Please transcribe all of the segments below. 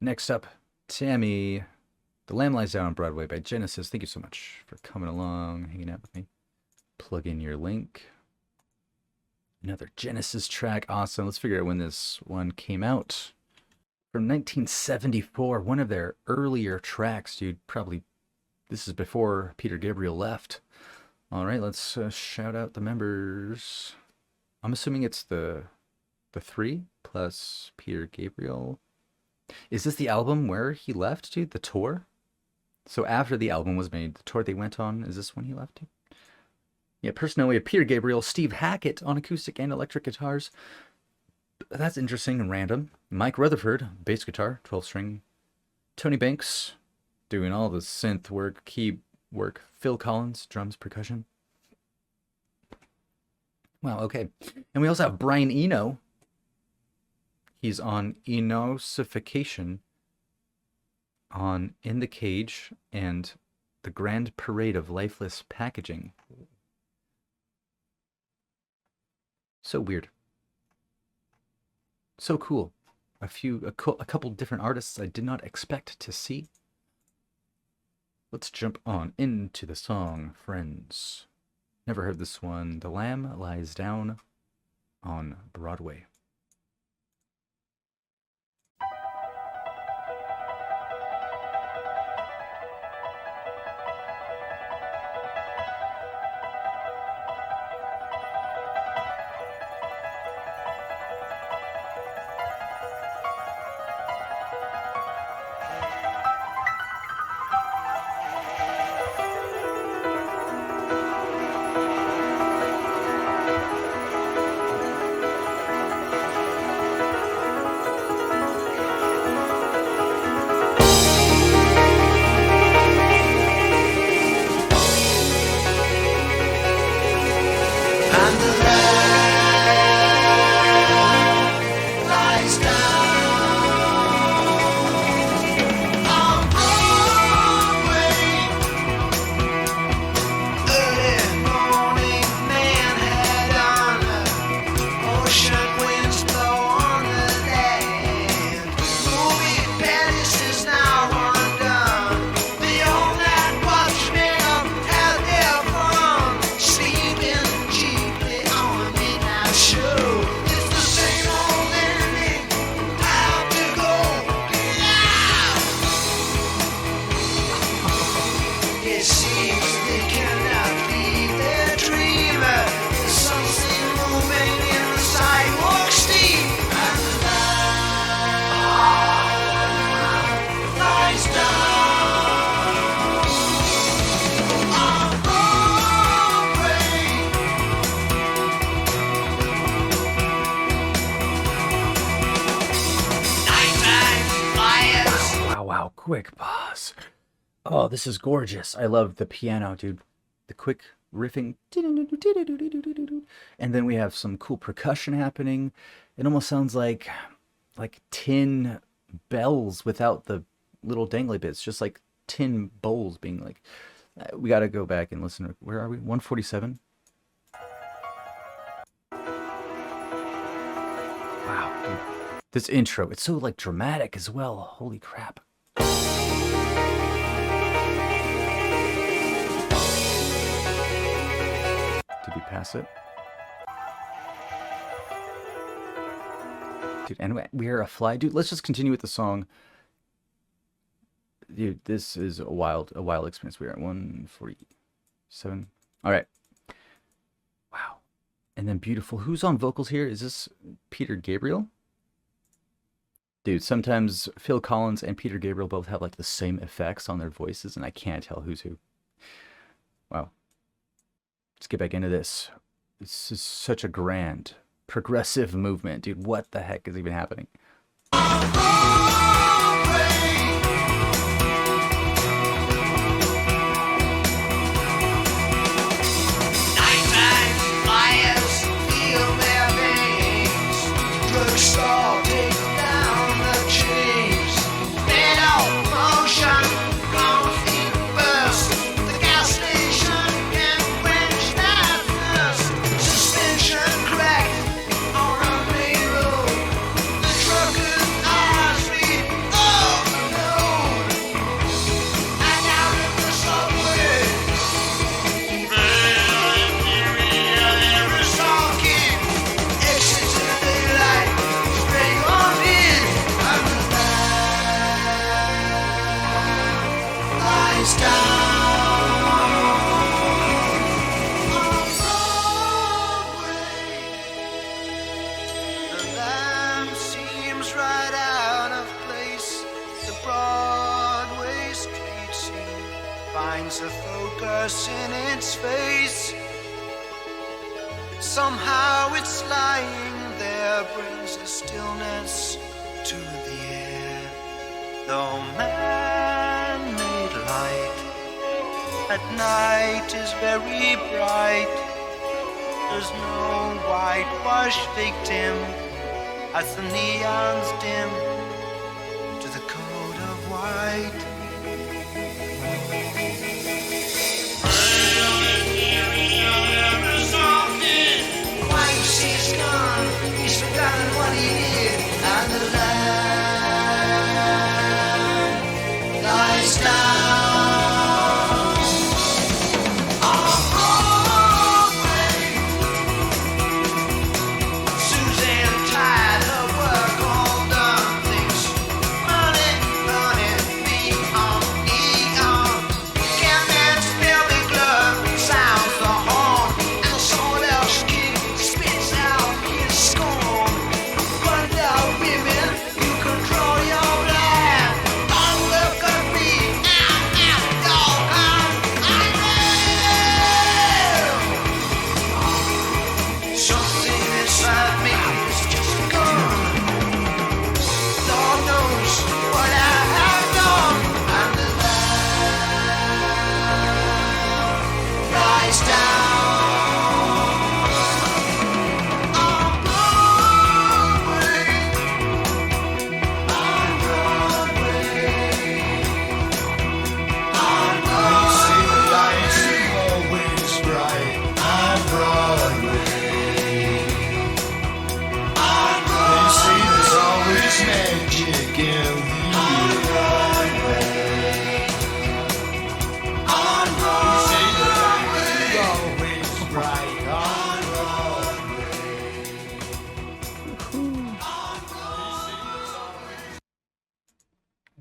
Next up, Tammy. The Lamb Lies Down on Broadway by Genesis. Thank you so much for coming along, hanging out with me. Plug in your link. Another Genesis track. Awesome. Let's figure out when this one came out. From 1974, one of their earlier tracks, dude. Probably, this is before Peter Gabriel left. All right, let's shout out the members. I'm assuming it's the three plus Peter Gabriel. Is this the album where he left, dude? The tour? So after the album was made, the tour they went on, is this when he left, dude? Yeah, personnel, we have Peter Gabriel, Steve Hackett on acoustic and electric guitars. That's interesting and random. Mike Rutherford, bass guitar, 12-string. Tony Banks, doing all the synth work, key work. Phil Collins, drums, percussion. Wow, okay. And we also have Brian Eno. He's on Enosification, on In the Cage, and The Grand Parade of Lifeless Packaging. So weird. So cool. A couple different artists I did not expect to see. Let's jump on into the song, friends. Never heard this one. The Lamb Lies Down on Broadway. Quick pause. Oh, this is gorgeous. I love the piano, dude. The quick riffing. And then we have some cool percussion happening. It almost sounds like tin bells without the little dangly bits. Just like tin bowls being like... we got to go back and listen. Where are we? 147? Wow, dude. This intro, it's so like dramatic as well. Holy crap. Did we pass it? Dude, and we are a fly. Dude, let's just continue with the song. Dude, this is a wild experience. We are at 147. All right. Wow. And then beautiful. Who's on vocals here? Is this Peter Gabriel? Dude, sometimes Phil Collins and Peter Gabriel both have like the same effects on their voices, and I can't tell who's who. Wow. Let's get back into this. This is such a grand, progressive movement. Dude, what the heck is even happening? Suspension crack on a main road. The truck brings a focus in its face. Somehow it's lying there, brings a stillness to the air. Though man-made light at night is very bright, there's no whitewash victim as the neons dim to the code of white. He's gone, he's forgotten what he did, and the land lies down on Broadway. Susan tired, her work all done, thinks money, money, neon, neon. Can't man spell the glove, sounds the horn, and the sword else king spits out his scorn. But now, women, you control your land. Oh, look at me, dog, I'm real. Something inside me is just gone. Lord knows what I have done, and the land lies down.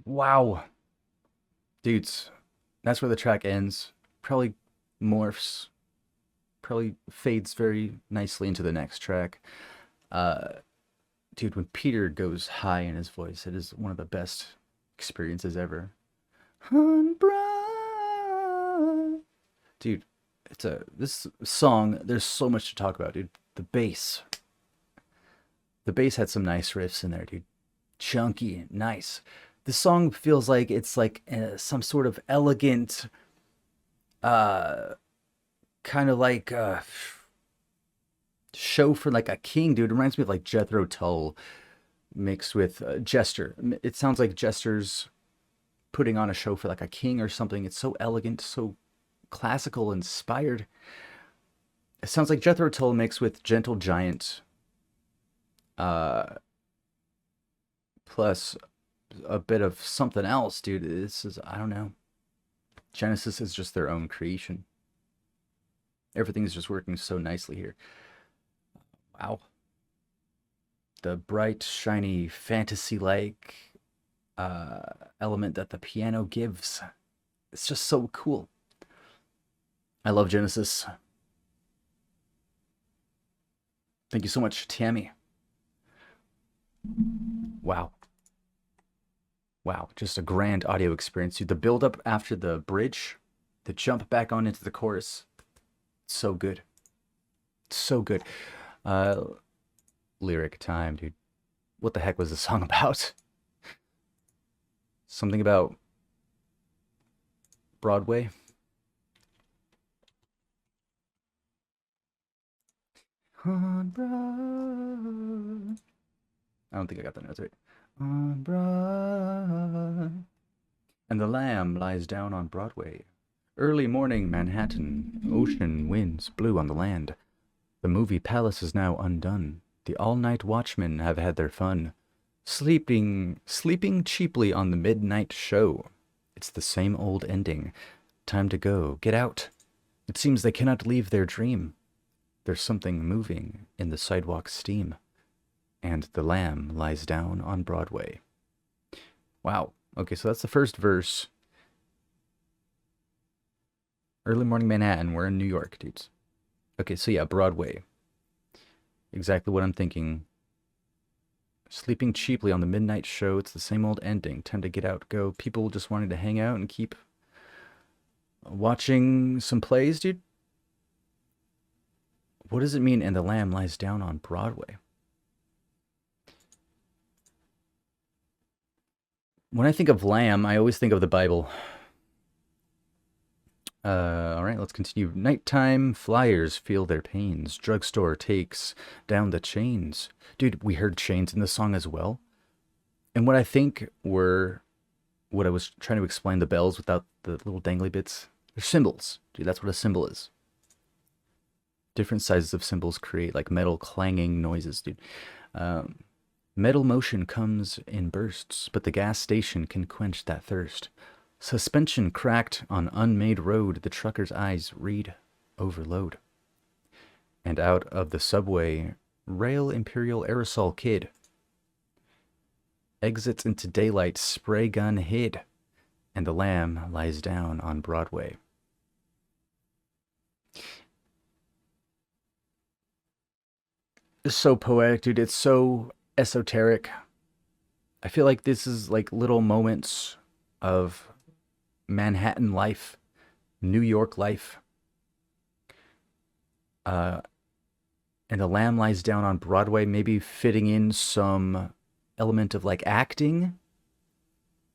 Wow. Dudes, that's where the track ends. Probably morphs. Probably fades very nicely into the next track. Dude, when Peter goes high in his voice, it is one of the best experiences ever. Dude, this song, there's so much to talk about, dude. The bass. The bass had some nice riffs in there, dude. Chunky, nice. This song feels like it's like some sort of elegant, kind of like show for like a king, dude. It reminds me of like Jethro Tull mixed with Jester. It sounds like Jester's putting on a show for like a king or something. It's so elegant, so classical inspired. It sounds like Jethro Tull mixed with Gentle Giant, plus a bit of something else, dude. This is, I don't know. Genesis is just their own creation. Everything is just working so nicely here. Wow. The bright, shiny, fantasy-like element that the piano gives. It's just so cool. I love Genesis. Thank you so much, Tammy. Wow. Wow, just a grand audio experience. Dude, the build-up after the bridge, the jump back on into the chorus, so good. So good. Lyric time, dude. What the heck was the song about? Something about Broadway? On Broadway. I don't think I got the notes right. On Broadway. And the lamb lies down on Broadway. Early morning Manhattan, ocean winds blew on the land. The movie palace is now undone. The all-night watchmen have had their fun. Sleeping cheaply on the midnight show. It's the same old ending. Time to go. Get out. It seems they cannot leave their dream. There's something moving in the sidewalk steam. And the lamb lies down on Broadway. Wow. Okay, so that's the first verse. Early morning Manhattan. We're in New York, dudes. Okay, so yeah, Broadway. Exactly what I'm thinking. Sleeping cheaply on the midnight show. It's the same old ending. Time to get out, go. People just wanting to hang out and keep Watching some plays, dude? What does it mean, and the lamb lies down on Broadway? When I think of lamb, I always think of the Bible. All right, let's continue. Nighttime flyers feel their pains. Drugstore takes down the chains. Dude, we heard chains in the song as well. And what I think were what I was trying to explain, the bells without the little dangly bits. They're symbols. Dude, that's what a symbol is. Different sizes of symbols create like metal clanging noises, dude. Metal motion comes in bursts, but the gas station can quench that thirst. Suspension cracked on unmade road, the trucker's eyes read overload. And out of the subway, rail imperial aerosol kid exits into daylight, spray gun hid, and the lamb lies down on Broadway. It's so poetic, dude. It's so esoteric. I feel like this is like little moments of Manhattan life, New York life. And the lamb lies down on Broadway, maybe fitting in some element of like acting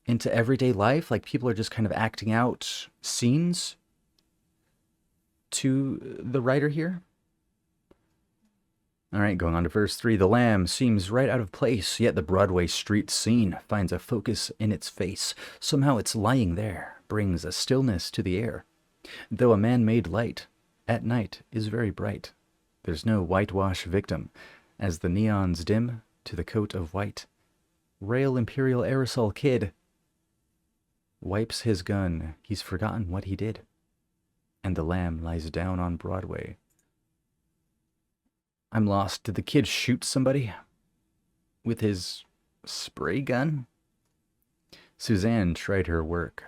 into everyday life. Like people are just kind of acting out scenes to the writer here. All right, going on to verse 3. The lamb seems right out of place, yet the Broadway street scene finds a focus in its face. Somehow its lying there brings a stillness to the air. Though a man-made light at night is very bright, there's no whitewash victim, as the neons dim to the coat of white. Rail imperial aerosol kid wipes his gun, he's forgotten what he did, and the lamb lies down on Broadway. I'm lost. Did the kid shoot somebody with his spray gun? Suzanne tried her work.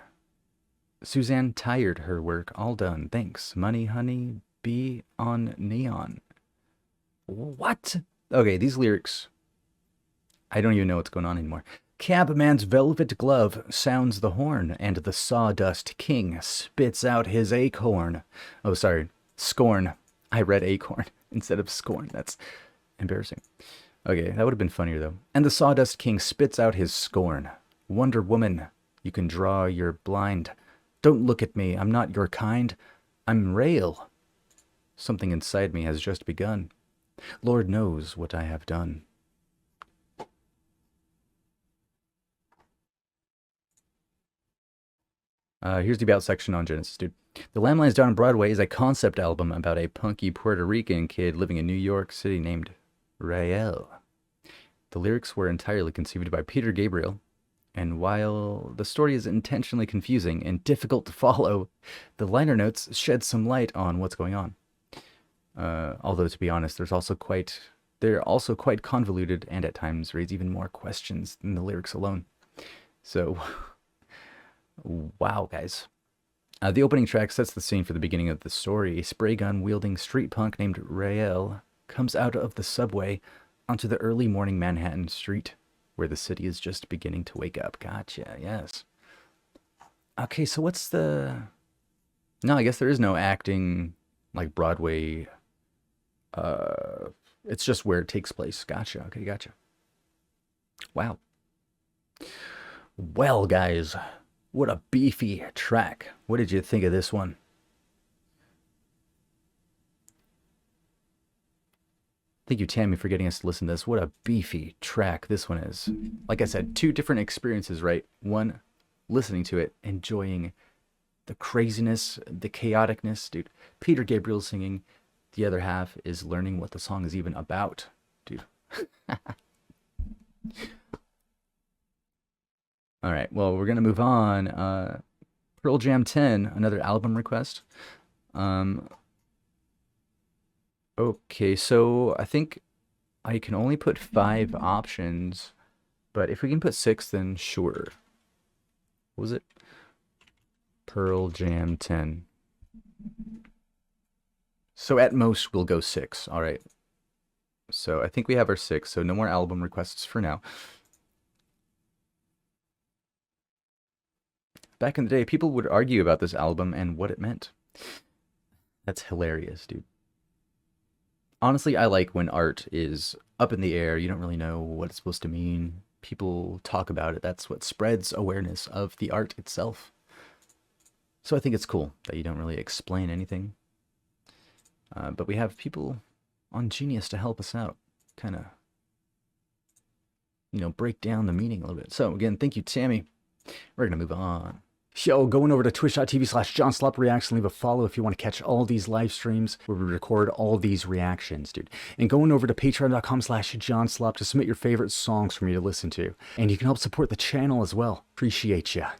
Suzanne tired her work, all done. Thanks. Money, honey, be on neon. What? Okay, these lyrics, I don't even know what's going on anymore. Cabman's velvet glove sounds the horn, and the sawdust king spits out his acorn. Oh, sorry. Scorn. I read acorn instead of scorn. That's embarrassing. Okay, that would have been funnier, though. And the sawdust king spits out his scorn. Wonder Woman, you can draw your blind. Don't look at me, I'm not your kind. I'm rail. Something inside me has just begun. Lord knows what I have done. Here's the about section on Genesis, dude. The Lamb Lies Down on Broadway is a concept album about a punky Puerto Rican kid living in New York City named Rael. The lyrics were entirely conceived by Peter Gabriel, and while the story is intentionally confusing and difficult to follow, the liner notes shed some light on what's going on. Although, to be honest, they're also quite convoluted and at times raise even more questions than the lyrics alone. So, wow, guys. The opening track sets the scene for the beginning of the story. A spray gun wielding street punk named Rael comes out of the subway onto the early morning Manhattan street, where the city is just beginning to wake up. Gotcha, yes. Okay, so what's the... No, I guess there is no acting like Broadway. It's just where it takes place. Gotcha, okay, gotcha. Wow. Well, guys, what a beefy track. What did you think of this one? Thank you, Tammy, for getting us to listen to this. What a beefy track this one is. Like I said, two different experiences, right? One, listening to it, enjoying the craziness, the chaoticness, dude. Peter Gabriel singing. The other half is learning what the song is even about, dude. All right, well, we're going to move on. Pearl Jam 10, another album request. Okay, so I think I can only put 5 options, but if we can put 6, then sure. What was it? Pearl Jam 10. So at most, we'll go 6. All right. So I think we have our 6, so no more album requests for now. back in the day, people would argue about this album and what it meant. That's hilarious, dude. Honestly, I like when art is up in the air. You don't really know what it's supposed to mean. People talk about it. That's what spreads awareness of the art itself. So I think it's cool that you don't really explain anything. But we have people on Genius to help us out. Kind of, break down the meaning a little bit. So again, thank you, Tammy. We're going to move on. Yo, going over to twitch.tv/JohnSlopReacts and leave a follow if you want to catch all these live streams where we record all these reactions, dude. And going over to patreon.com/JohnSlop to submit your favorite songs for me to listen to. And you can help support the channel as well. Appreciate ya.